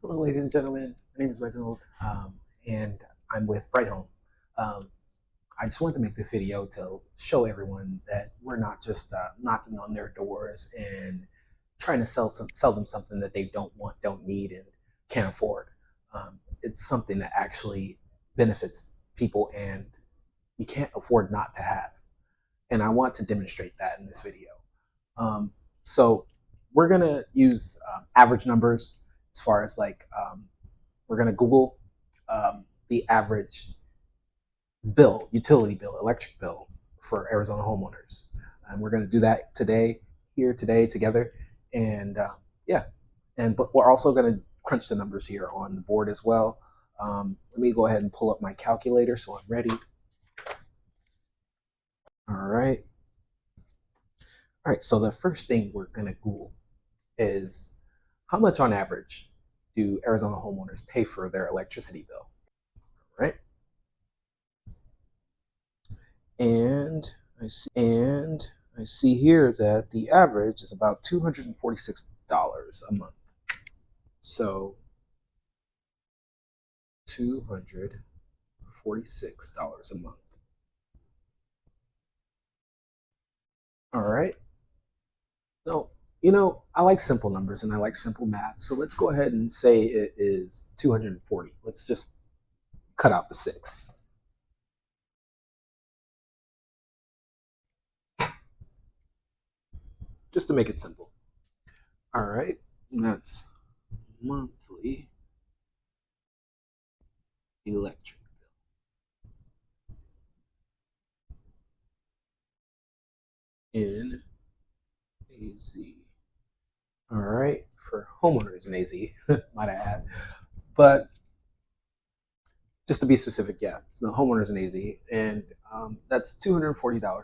Hello, ladies and gentlemen. My name is Reginald, and I'm with Bright Home. Um, I just wanted to make this video to show everyone that we're not just knocking on their doors and trying to sell them something that they don't want, don't need, and can't afford. It's something that actually benefits people, and you can't afford not to have. And I want to demonstrate that in this video. Um, so we're gonna use average numbers as far as we're gonna Google the average bill, utility bill, electric bill for Arizona homeowners, and we're gonna do that today together, and yeah, and but we're also gonna crunch the numbers here on the board as well. Let me go ahead and pull up my calculator so I'm ready. All right. All right, so the first thing we're gonna Google is how much on average do Arizona homeowners pay for their electricity bill, right? And I see here that the average is about $246 a month. So $246 a month. All right. No, I like simple numbers and I like simple math. So let's go ahead and say it is 240. Let's just cut out the six. Just to make it simple. All right. That's monthly electric in AZ. All right. For homeowners in AZ, might I add. But just to be specific, yeah, it's the homeowners in AZ, and that's $240 a month,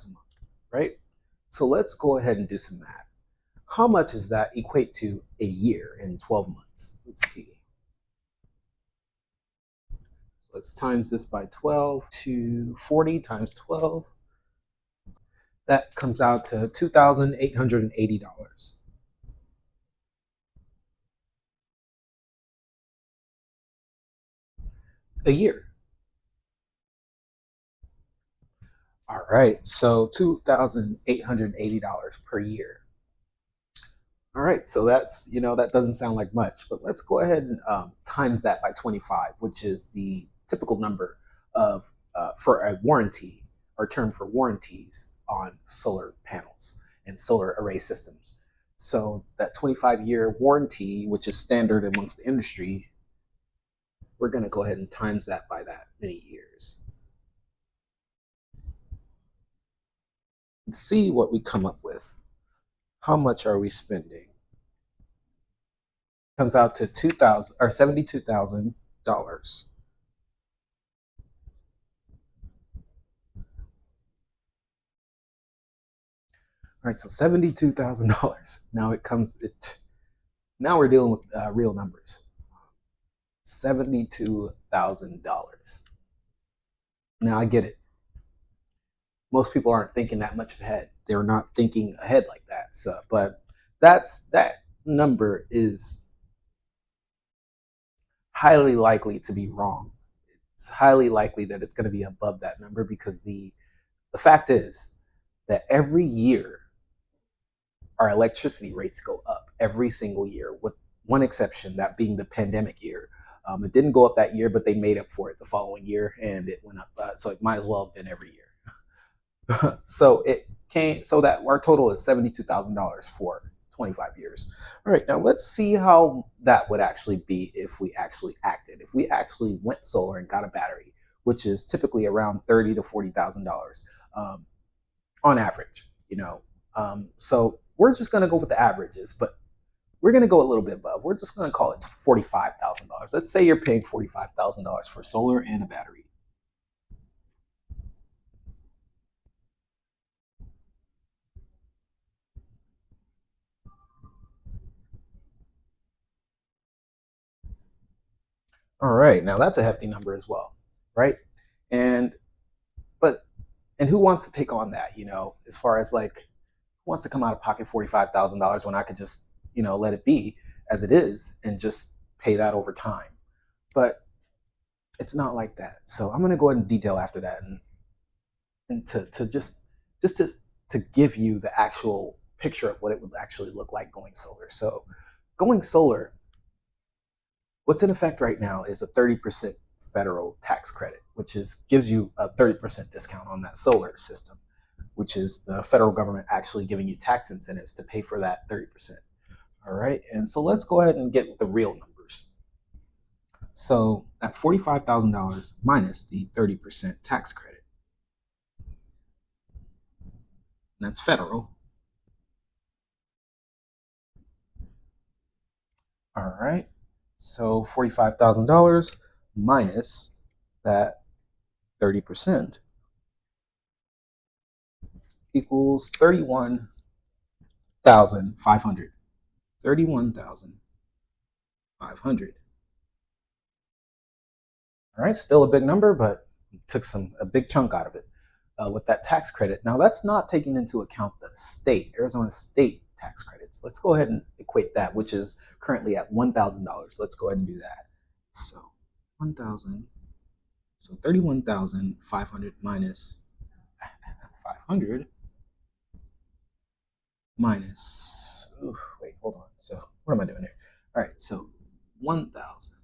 right? So let's go ahead and do some math. How much does that equate to a year in 12 months? Let's see. Let's times this by 12. 240 times 12. That comes out to $2,880 a year. All right, so $2,880 per year. All right, so that's, that doesn't sound like much, but let's go ahead and times that by 25, which is the typical number of for a warranty or term for warranties on solar panels and solar array systems. So that 25-year warranty, which is standard amongst the industry, we're going to go ahead and times that by that many years. Let's see what we come up with. How much are we spending? Comes out to $72,000. All right, so $72,000. Now we're dealing with real numbers. $72,000. Now I get it. Most people aren't thinking that much ahead. They're not thinking ahead like that. So, but that number is highly likely to be wrong. It's highly likely that it's going to be above that number because the fact is that every year our electricity rates go up every single year, with one exception, that being the pandemic year. It didn't go up that year, but they made up for it the following year, and it went up. So it might as well have been every year. So it came. So that our total is $72,000 for 25 years. All right, now let's see how that would actually be if we actually acted. If we actually went solar and got a battery, which is typically around $30,000 to $40,000 on average. So we're just going to go with the averages, but we're going to go a little bit above. We're just going to call it $45,000. Let's say you're paying $45,000 for solar and a battery. All right, now that's a hefty number as well, right? And but and who wants to take on that? As far as like, who wants to come out of pocket $45,000 when I could just let it be as it is and just pay that over time. But it's not like that. So I'm going to go ahead and detail after that, and to just to give you the actual picture of what it would actually look like going solar. So going solar, what's in effect right now is a 30% federal tax credit, which gives you a 30% discount on that solar system, which is the federal government actually giving you tax incentives to pay for that 30%. All right, and so let's go ahead and get the real numbers. So at $45,000 minus the 30% tax credit, that's federal. All right, so $45,000 minus that 30% equals 31,500. 31,500. All right, still a big number, but we took a big chunk out of it with that tax credit. Now that's not taking into account the Arizona state tax credits. Let's go ahead and equate that, which is currently at $1,000. Let's go ahead and do that. So 1,000, so 31,500 minus 500 minus, wait, hold on. So what am I doing here? All right, so 1,000.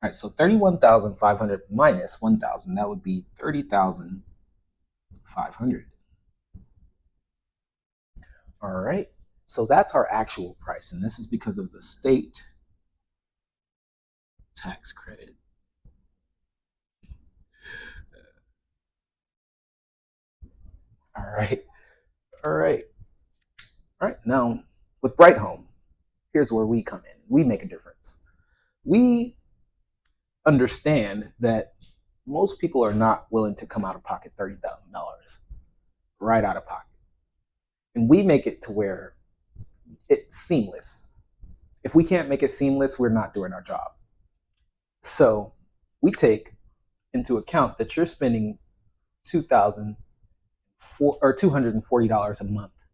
All right, so 31,500 minus 1,000, that would be 30,500. All right, so that's our actual price, and this is because of the state tax credit. All right, all right, all right. Now, with Bright Home, here's where we come in. We make a difference. We understand that most people are not willing to come out of pocket $30,000 right out of pocket. And we make it to where it's seamless. If we can't make it seamless, we're not doing our job. So we take into account that you're spending $240 a month.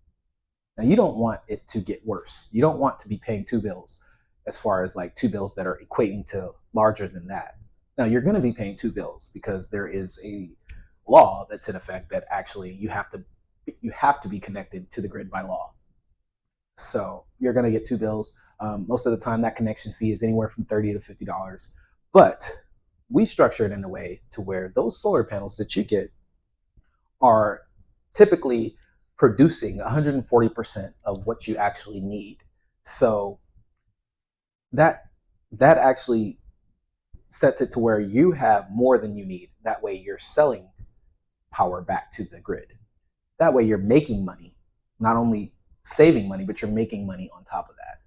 Now you don't want it to get worse. You don't want to be paying two bills, as far as like two bills that are equating to larger than that. Now you're going to be paying two bills because there is a law that's in effect that actually you have to be connected to the grid by law. So you're going to get two bills. Most of the time that connection fee is anywhere from $30 to $50. But we structure it in a way to where those solar panels that you get are typically producing 140% of what you actually need. So that actually sets it to where you have more than you need. That way you're selling power back to the grid. That way you're making money, not only saving money, but you're making money on top of that.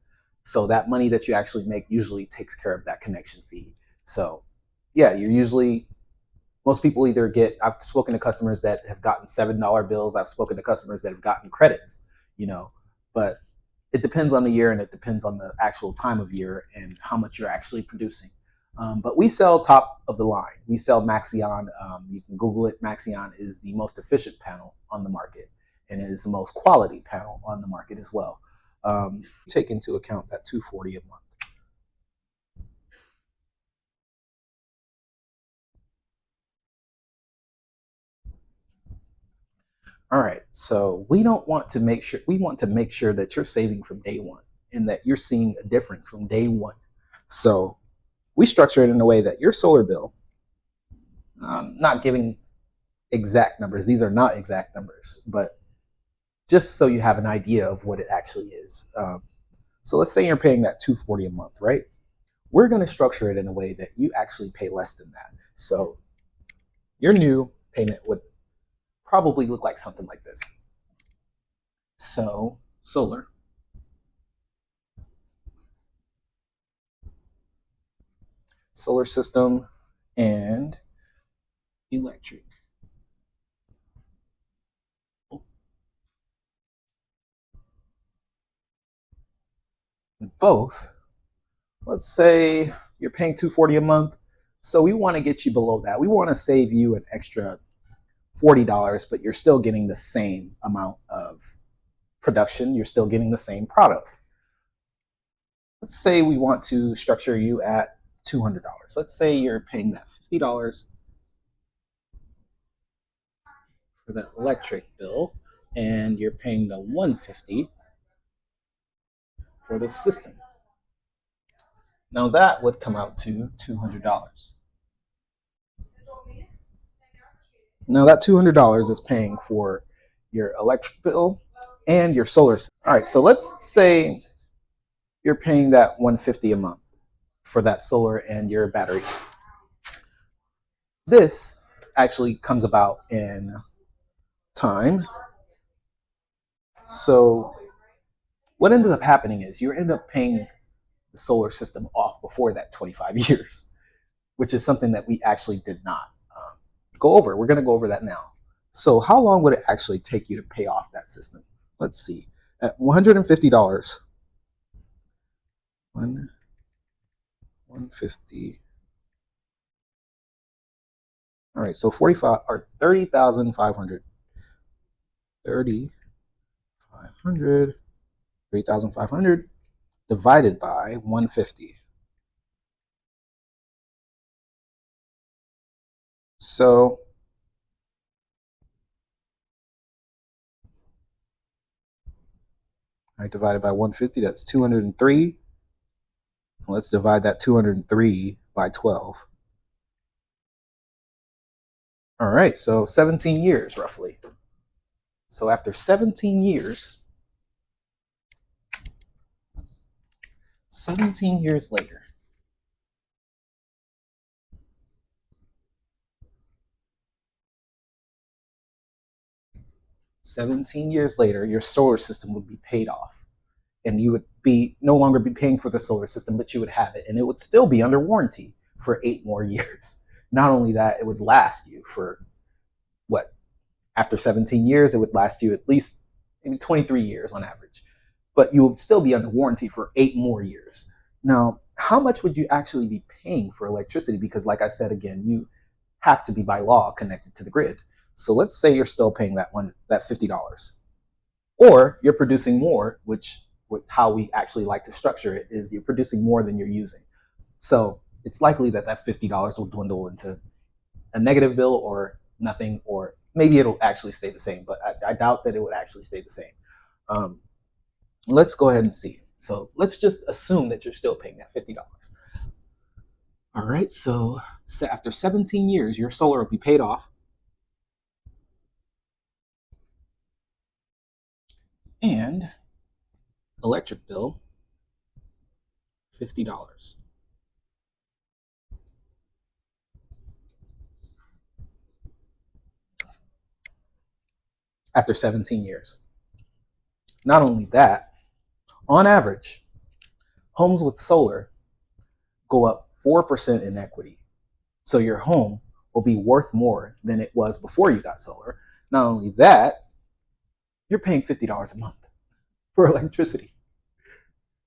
So that money that you actually make usually takes care of that connection fee. So yeah, most people either I've spoken to customers that have gotten $7 bills. I've spoken to customers that have gotten credits, but it depends on the year, and it depends on the actual time of year and how much you're actually producing. But we sell top of the line. We sell Maxeon. You can Google it. Maxeon is the most efficient panel on the market, and it is the most quality panel on the market as well. Take into account that $240 a month. All right, so we want to make sure that you're saving from day one and that you're seeing a difference from day one. So we structure it in a way that your solar bill, not giving exact numbers, these are not exact numbers, but just so you have an idea of what it actually is. So let's say you're paying that $240 a month, right? We're going to structure it in a way that you actually pay less than that. So your new payment would probably look like something like this. So solar system and electric. With both, let's say you're paying $240 a month. So we want to get you below that. We want to save you an extra $40, but you're still getting the same amount of production. You're still getting the same product. let's say we want to structure you at $200. Let's say you're paying that $50 for that electric bill, and you're paying the $150 for the system. Now that would come out to $200. Now that $200 is paying for your electric bill and your solar system. All right, so let's say you're paying that $150 a month for that solar and your battery. This actually comes about in time. So what ended up happening is you end up paying the solar system off before that 25 years, which is something that we actually did not go over. We're going to go over that now. So how long would it actually take you to pay off that system? Let's see. At $150, 150. All right, so 45 or 30,500. 30,500. 3,500 divided by 150. So I divided by 150, that's 203. Let's divide that 203 by 12. All right, so 17 years roughly. So after 17 years, 17 years later, your solar system would be paid off. And you would be no longer be paying for the solar system, but you would have it. And it would still be under warranty for 8 more years. Not only that, it would last you for what? After 17 years, it would last you at least maybe 23 years on average. But you would still be under warranty for 8 more years. Now, how much would you actually be paying for electricity? Because like I said, again, you have to be by law connected to the grid. So let's say you're still paying that $50. Or you're producing more, which how we actually like to structure it is you're producing more than you're using. So it's likely that that $50 will dwindle into a negative bill or nothing, or maybe it'll actually stay the same, but I doubt that it would actually stay the same. Let's go ahead and see. So let's just assume that you're still paying that $50. All right, so after 17 years, your solar will be paid off. And electric bill, $50. After 17 years. Not only that, on average, homes with solar go up 4% in equity. So your home will be worth more than it was before you got solar. Not only that, you're paying $50 a month for electricity.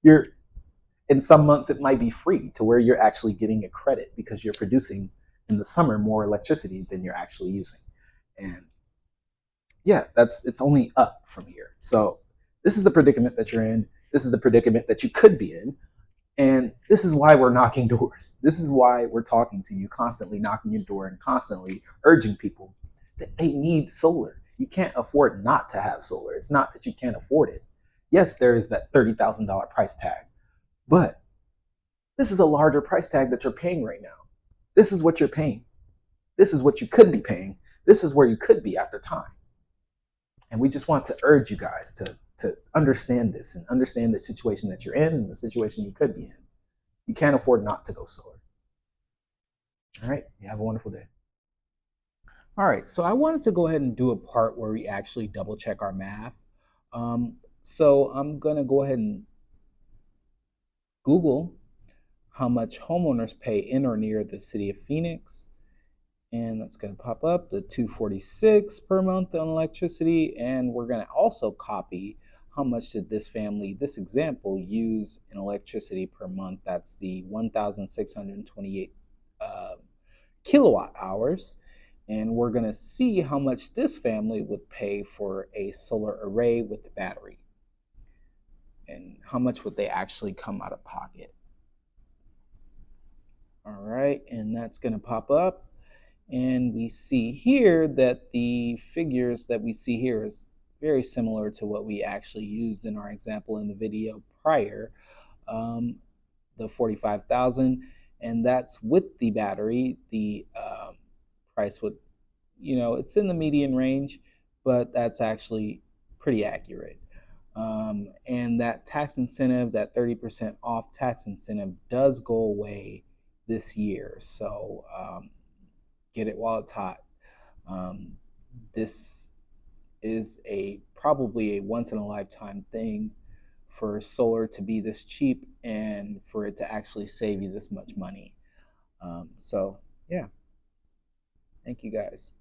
In some months it might be free to where you're actually getting a credit because you're producing in the summer more electricity than you're actually using. And yeah, it's only up from here. So this is the predicament that you're in. This is the predicament that you could be in. And this is why we're knocking doors. This is why we're talking to you, constantly knocking your door and constantly urging people that they need solar. You can't afford not to have solar. It's not that you can't afford it. Yes, there is that $30,000 price tag, but this is a larger price tag that you're paying right now. This is what you're paying. This is what you could be paying. This is where you could be after time. And we just want to urge you guys to understand this and understand the situation that you're in and the situation you could be in. You can't afford not to go solar. All right, you have a wonderful day. All right, so I wanted to go ahead and do a part where we actually double check our math. So I'm gonna go ahead and Google how much homeowners pay in or near the city of Phoenix. And that's going to pop up the $246 per month on electricity. And we're going to also copy how much did this family, this example, use in electricity per month. That's the 1,628 kilowatt hours. And we're going to see how much this family would pay for a solar array with the battery. and how much would they actually come out of pocket. All right, and that's going to pop up. And we see here that the figures that we see here is very similar to what we actually used in our example in the video prior, the 45,000, and that's with the battery. The price would, it's in the median range, but that's actually pretty accurate. And that tax incentive, that 30% off tax incentive, does go away this year. So get it while it's hot. This is probably a once in a lifetime thing for solar to be this cheap and for it to actually save you this much money. So yeah, thank you guys.